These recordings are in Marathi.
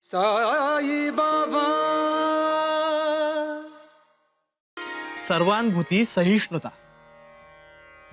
साई बाबा सर्वानुभूती सहिष्णुता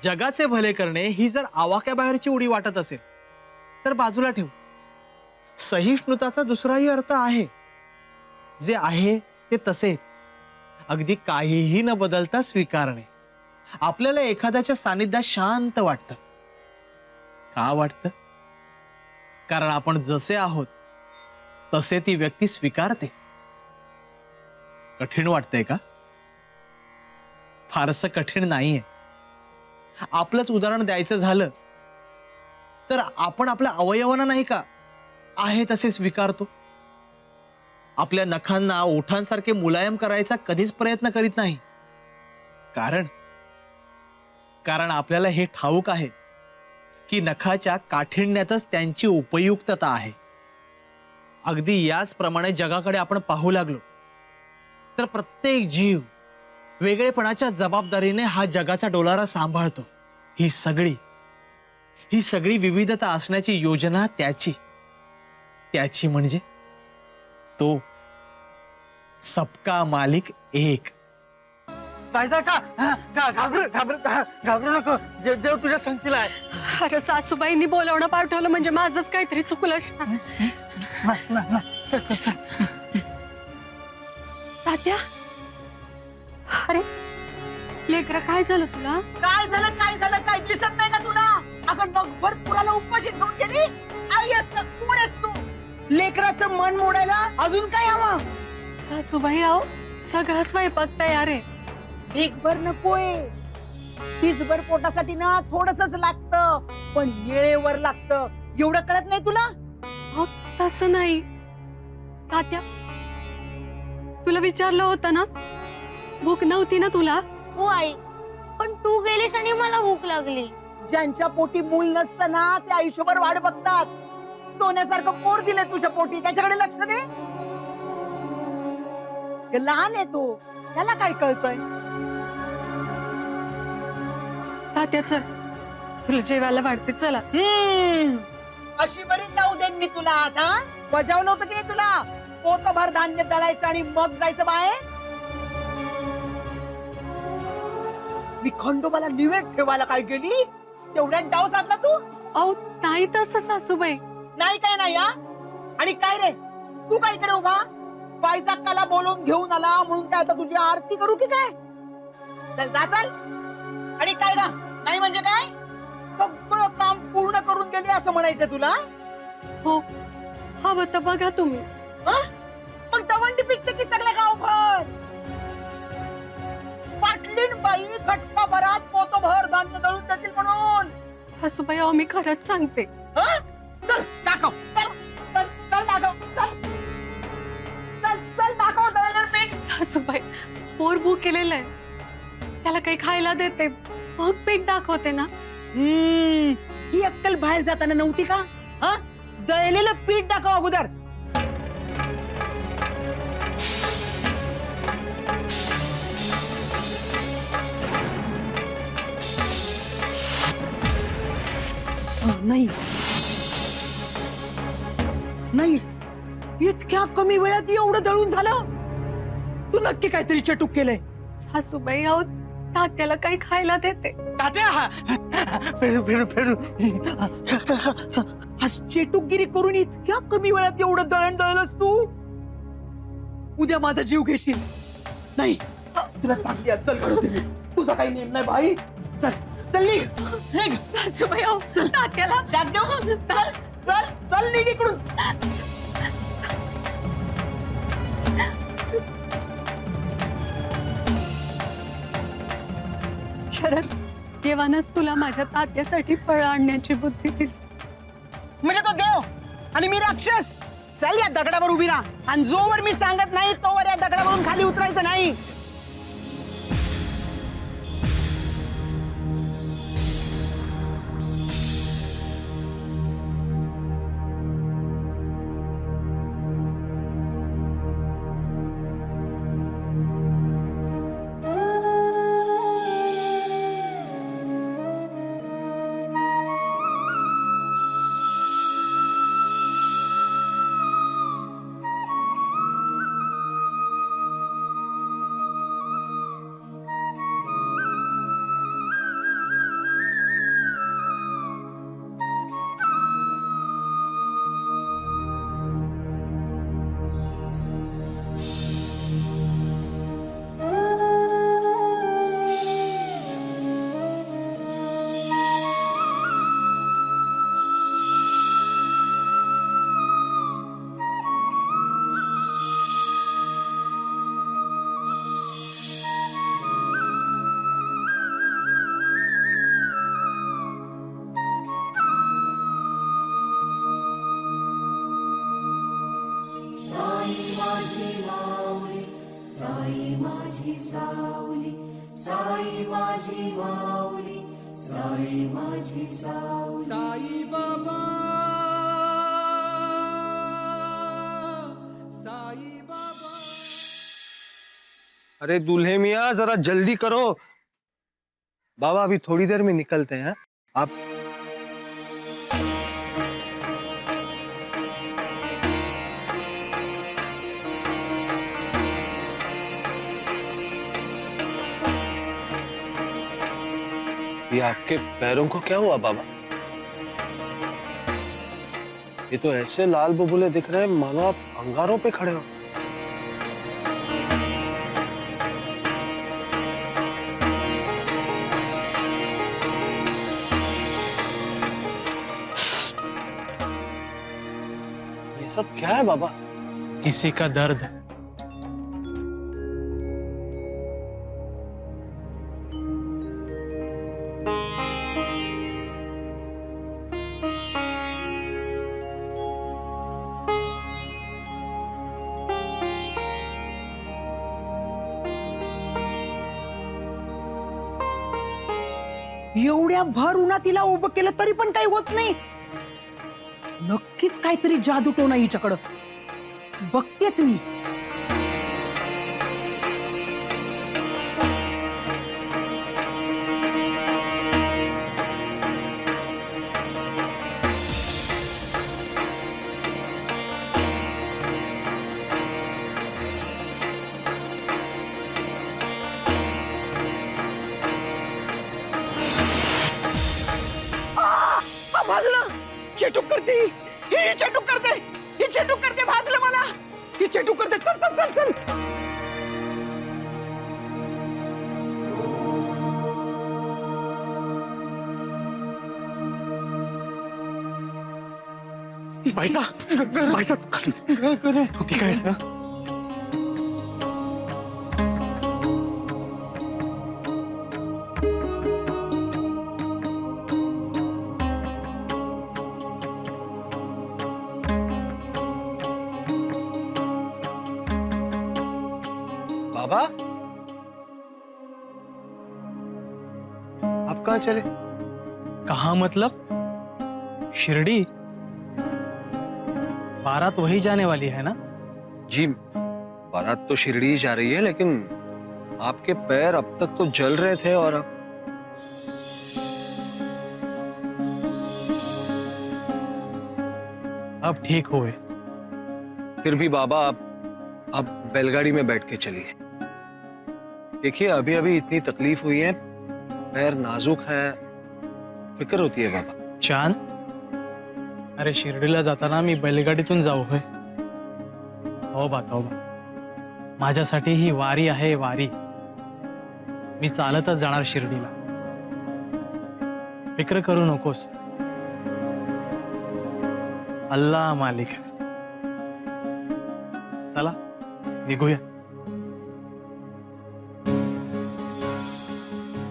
जगाचे भले करणे ही जर आवाक्याबाहेरची उडी वाटत असेल तर बाजूला ठेव। सहिष्णुताचा दुसराही अर्थ आहे, जे आहे ते तसेच अगदी काहीही न बदलता स्वीकारणे। आपल्याला एखाद्याच्या सानिध्यात शांत वाटतं। का वाटतं? कारण आपण जसे आहोत तसे ती व्यक्ती स्वीकारते। कठीण वाटतंय का? फारसं कठीण नाहीये। आपलंच उदाहरण द्यायचं झालं तर आपण आपल्या अवयवांना नाही का आहे तसे स्वीकारतो। आपल्या नखांना ओठांसारखे मुलायम करायचा कधीच प्रयत्न करीत नाही। कारण आपल्याला हे ठाऊक आहे की नखाच्या काठिण्यातच त्यांची उपयुक्तता आहे। अगदी याचप्रमाणे जगाकडे आपण पाहू लागलो तर प्रत्येक जीव वेगळेपणाच्या जबाबदारीने हा जगाचा डोलारा सांभाळतो। ही सगळी विविधता असण्याची योजना त्याची म्हणजे तो सबका मालिक एक। घाबरू नको, देव तुझ्या संगतीला आहे। अरे सासूबाईंनी बोलावणं पाठवलं म्हणजे माझंच काहीतरी चुकलं। तात्या, अरे लेकरा काय झालं तुला? काय झालं काय दिसत नाही का तुला? अगं नगभर पुराला उपाशी ठेवून गेली। आई असतं कोण आहेस तू? लेकराचं मन मोडायला अजून काय हवं? सासूबाई आहो, सगळा स्वयंपाक तयार आहे। ढीकभर नकोय, तीसभर पोटासाठी ना थोडसच लागतं, पण येळेवर लागतं। एवढं कळत नाही तुला? अहो तसं नाही तात्या, तुला विचारलं होतं ना, भूक नव्हती ना तुला? हो आई, पण तू गेलीस आणि मला भूक लागली। ज्यांच्या पोटी मूल नसतं ना ते आयुष्यभर वाट बघतात। सोन्यासारखं पोट दिलंय तुझ्या पोटी, त्याच्याकडे लक्ष दे। लहान आहे तो, त्याला काय कळतंय? तात्या चल, तुला जेवायला वाढते चला। अशी बरी जाऊ देन मी तुला आता? बजावलं होतं की नाही तुला? पोतभर धान्य दळायचं आणि मग जायचं बाहेर? मी खंडोबाला निवेद ठेवायला काय गेली? तेवढ्यात डाव साधला तू? अहो नाही तसं सासूबाई। नाही काय नाही हा? आणि काय रे, तू काय इकडे उभा? बाईसाक्काला बोलून घेऊन आला म्हणून काय आता तुझी आरती करू की काय? चल जा चल। आणि काय गा नाही म्हणजे काय? सगळं काम पूर्ण करून गेली असं म्हणायचं तुला? हो, हवं तर बघा तुम्ही। मग दवंडी पिकते की सगळं गावभर? पाटलीन बाई घटका भरात पोतभर धान्य दळून देतील म्हणून। सासूबाई अहो मी खरंच सांगते। चल दाखव, चल दाखव, चल दाखव दळलेलं पीठ। सासूबाई पोर भूक केलेलं आहे, त्याला काही खायला देते मग पीठ दाखवते ना। ही अक्कल बाहेर जाताना नव्हती का? दळलेलं पीठ दाखव अगोदर। नाही, इतक्या कमी वेळात एवढं दळून झालं? तू नक्की काहीतरी चटूक केलंय। सासूबाई अहो तात्याला काही खायला देते। फेडू आज चेटुकगिरी करून इतक्या कमी वेळात एवढं दळण दळलंस तू? उद्या माझा जीव घेशील। नाही, तुला चांगली अद्दल करते मी। तुझा काही नेम नाही भाई। चल निघ। सासूबाई अहो तात्याला चल निघ इकडून। शरद, देवानच तुला माझ्या तात्यासाठी फळ आणण्याची बुद्धी दिली। म्हणजे तो देव आणि मी राक्षस? चल या दगडावर उभी राहा, आणि जोवर मी सांगत नाही तोवर या दगडावरून खाली उतरायचं नाही। अरे दूल्हे मियाँ जरा जल्दी करो। बाबा अभी थोड़ी देर में निकलते हैं। आप ये आपके पैरों को क्या हुआ बाबा? ये तो ऐसे लाल बुबुले दिख रहे हैं मानो आप अंगारों पे खड़े हो। ये सब क्या है बाबा? किसी का दर्द है। एवढ्या भर उन्हात तिला उभं केलं तरी पण काही होत नाही. नक्कीच काहीतरी जादू टोना हिच्याकडं. बघतेच मी. भाजलं. चेटूक करते ही चेटूक करते ही चेटूक करते. भाजलं मला. ही चेटूक करते. चल चल चल चल. भाईसा भाईसा ठीक आहे ना? बाबा आप कहाँ चले? कहाँ मतलब? शिरडी। बारात वही जाने वाली है ना? जी बारात तो शिरडी ही जा रही है, लेकिन आपके पैर अब तक तो जल रहे थे और अब ठीक हुए। फिर भी बाबा आप बैलगाड़ी में बैठ के चलिए। देखिए अभी अभी इतनी तकलीफ हुई है, पैर नाजुक है, फिक्र होती है बाबा। चांद, अरे शिर्डीला जाताना मी बैलगाडीतून जाऊ होय? तौबा तौबा, माझ्यासाठी ही वारी आहे वारी. मी चालतच जाणार शिर्डीला. फिक्र करू नकोस. अल्लाह मालिक है. चला निघूया.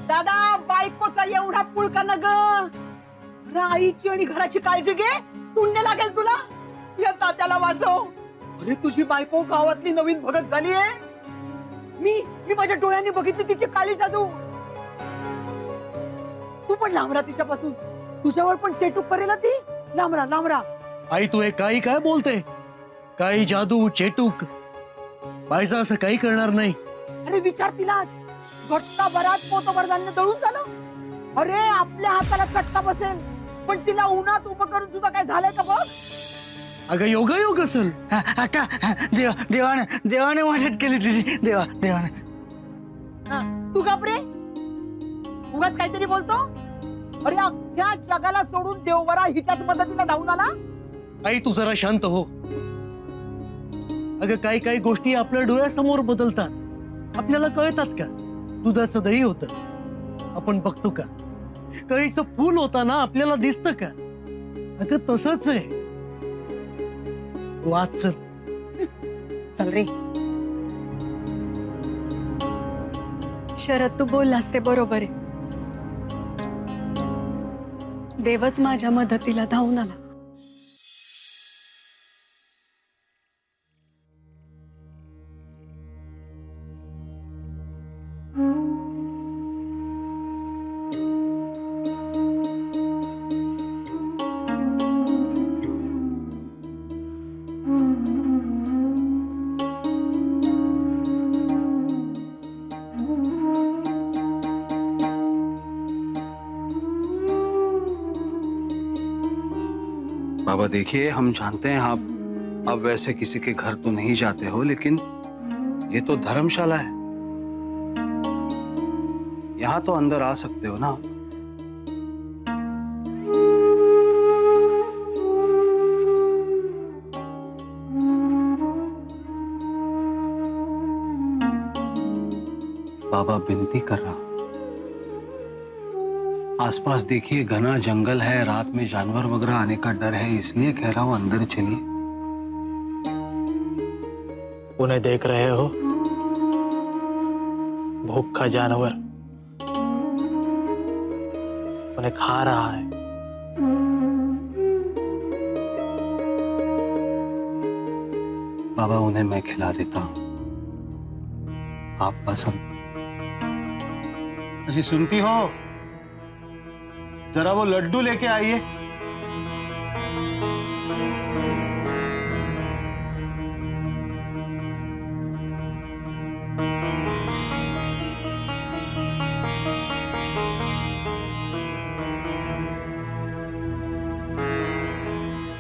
दादा बायकोचा एवढा पुळका न ग. आईची आणि घराची काळजी घे. पुण्य लागेल तुला. या तात्याला वाचव. अरे तुझी बायको गावातली नवीन भगत झालीये. मी माझ्या डोळ्यांनी बघितली तिची काळी जादू. तू पण लांब राहा तिच्यापासून. तुझ्यावर पण चेटूक करेल ती. लांब राहा लांब राहा. आई तू हे काही काय बोलते? काही जादू चेटूक बायचा असं काही करणार नाही. अरे विचार तिलाच. घट्टा बराच पोतभर धान्य दळून झालं. अरे आपल्या हाताला चटका बसेल, पण तिला उन्हात उभं करून सुद्धा काय झालंय का बघ. अगं योग असेल. आता देवाने मदत केली तुझी. देवाने. तू घाबरे. उगाच काहीतरी बोलतो. अरे अख्ख्या जगाला सोडून देवबरा हिच्याच मदतीला धावून आला. आई तू जरा शांत हो. अगं काही काही गोष्टी आपल्या डोळ्यासमोर बदलतात. आपल्याला कळतात का? दुधाचं दही होतं आपण बघतो का? कळीचं फूल होताना आपल्याला दिसतं का? अगं तसंच आहे. वाच चल. चल रे. शरद तू बोललास ते बरोबर आहे. देवच माझ्या मदतीला धावून आला. बाबा देखिए, हम जानते हैं आप वैसे किसी के घर तो नहीं जाते हो, लेकिन ये तो धर्मशाला है। यहाँ तो अंदर आ सकते हो ना। बाबा विनती कर रहा हूं, आसपास देखिए घना जंगल है, रात में जानवर वगैरह आने का डर है, इसलिए कह रहा हूं अंदर चलिए। उन्हें देख रहे हो? भूखा जानवर उन्हें खा रहा है। बाबा उन्हें मैं खिला देता हूं, आप पसंद। जी सुनती हो, जरा वो लड्डू लेके आइए।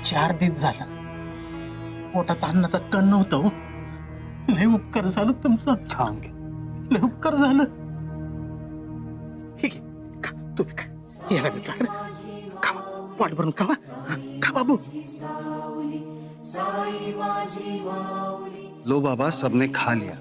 चार दिवस झाला पोटात अन्नाचा कण नव्हतं हो. लय उपकार झालं तुमचा, खाऊंगे। लय उपकार झालं. ठीक आहे, खा, तुम्ही काय याला विचार खावा, पोट भरून खावा. खा बाबू. लो बाबा, सबने खा लिया।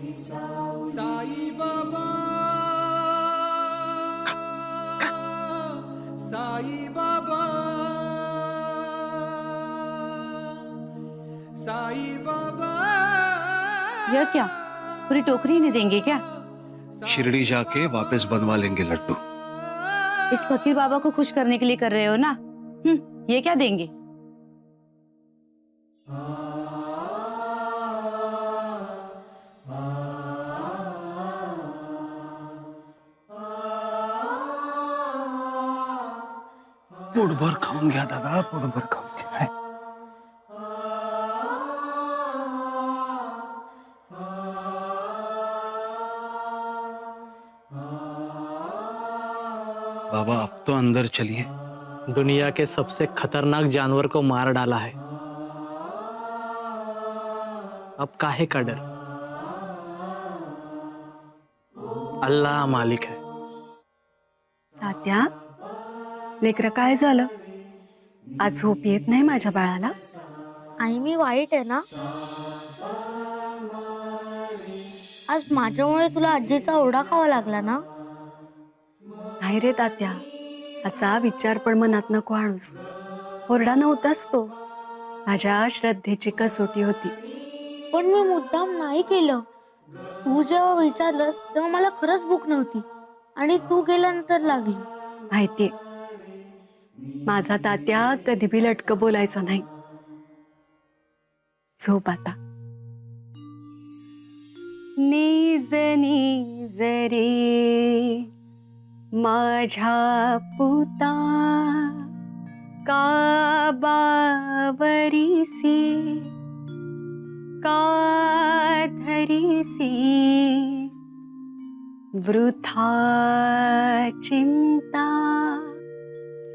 यह क्या, पूरी टोकरी नहीं देंगे क्या? शिरडी जाके वापस बनवा लेंगे लड्डू। इस फकीर बाबा को खुश करने के लिए कर रहे हो ना? ये क्या देंगे? पोट भर खाऊंगा दादा, पोट भर खाऊंगा। बाबा अब तो अंदर चलिए। दुनिया के सबसे खतरनाक जानवर को मार डाला है, अब काहे का डर? अल्लाह मालिक है. तात्या, लेकरं काय झालं? आज झोप येत नाही माझ्या बाळाला? आई मी वाईट आहे ना? आज माझ्यामुळे तुला आजीचा ओरडा खावा लागला ना? नाही रे तात्या, असा विचार पण मनात नको आणूस. ओरडा नव्हताच तो, माझ्या श्रद्धेची कसोटी होती. पण मी मुद्दाम नाही केलं. तू जेव्हा विचारलंस तेव्हा मला खरंच भूक नव्हती आणि तू गेल्यानंतर लागली. माहितीये, माझा तात्या कधी बी लटकं बोलायचा नाही. झोप आता. नीज नीज रे माझ्या पुता, का बावरीसी का धरीसी, वृथा चिंता.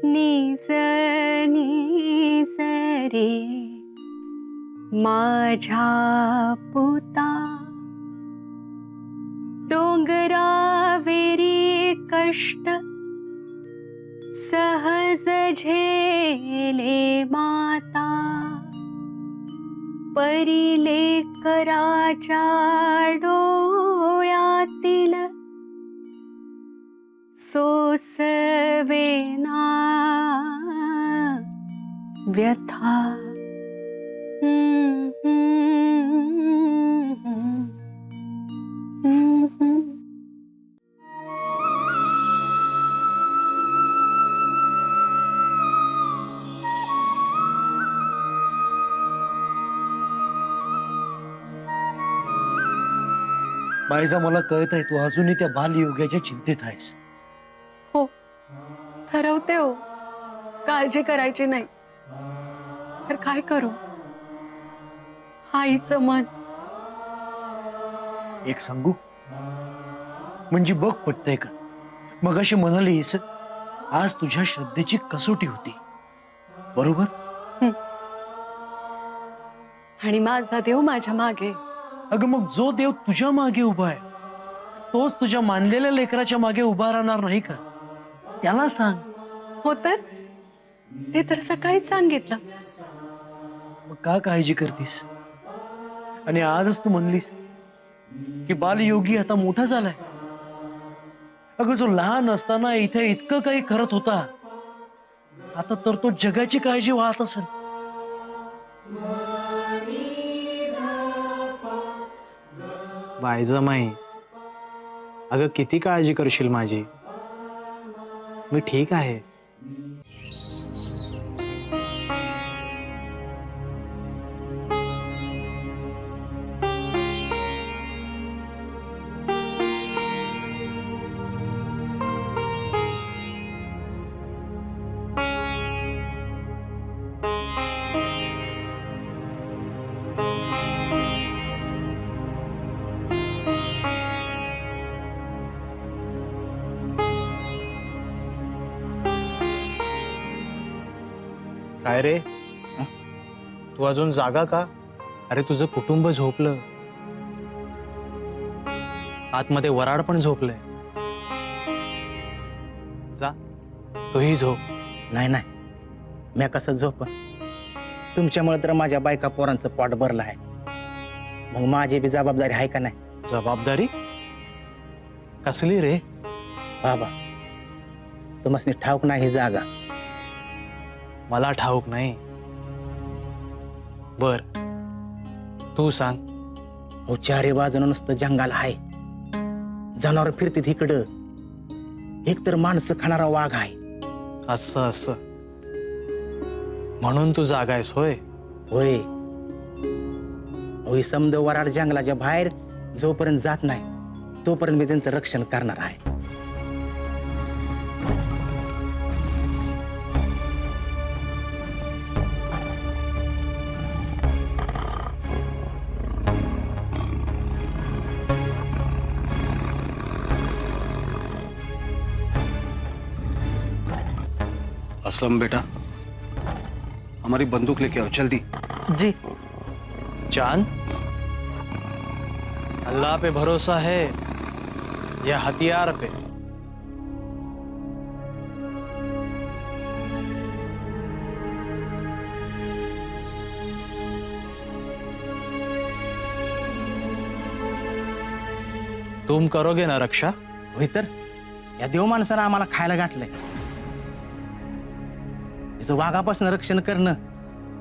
निज निज रे माझ्या पुता, डोंगरावेरी कष्ट सहज झेले माता, परिले कराच्या डोळ्यातील सोसवेना व्यथा. बायजा, मला कळत आहे तू अजूनही त्या बालयोगाच्या चिंतेत आहेस. हो, ठरवते हो, काळजी करायची नाही. तर काय करू, आईचं मन. एक सांगू, म्हणजे बघ पटतंय का? मगाशी म्हणालीस आज तुझ्या श्रद्धेची कसोटी होती, बरोबर? आणि माझा देव माझ्या मागे. अगं मग जो देव तुझ्या मागे उभा आहे तोच तुझ्या मानलेल्या लेकराच्या मागे उभा राहणार नाही का? त्याला सांग. हो तर ते तर सकाळीच सांगितलं. मग का काळजी करतीस? आणि आजच तू म्हणलीस की बालयोगी आता मोठा झालाय. अगं जो लहान असताना इथे इतकं काही करत होता, आता तर तो जगाची काळजी वाहत असेल. बायजमाई, अगं किती काळजी करशील माझी? मी ठीक आहे. काय रे, तू अजून जागा का? अरे तुझं कुटुंब झोपलं, आतमध्ये वराड पण झोपलंय. जा, तूही झोप. नाही नाही, मी कसं झोप? तुमच्यामुळे तर माझ्या बायका पोरांचं पोट भरलं आहे. मग माझी बी जबाबदारी आहे का नाही? जबाबदारी कसली रे? बाबा, तुम्हाला ठाऊक नाही ही जागा. मला ठाऊक नाही. बर, तू सांग. हो, चारी बाजून नुसतं जंगल आहे. जनावर फिरतील इकडं. एक तर माणसं खाणारा वाघ आहे. असं असं म्हणून तू जागायस होय? होय. होय, समद वराड जंगलाच्या बाहेर जोपर्यंत जात नाही तोपर्यंत मी त्यांचं रक्षण करणार आहे. असलम बेटा, हमारी बंदूक लेके आओ जल्दी. जी. चांद, अल्लाह पे भरोसा है या हथियार पे? तुम करोगे ना रक्षा? होय तर, या देव माणसानं आम्हाला खायला गाठलंय. त्याचं वाघापासून रक्षण करणं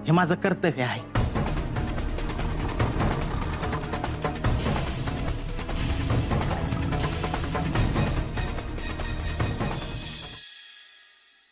हे माझं कर्तव्य आहे.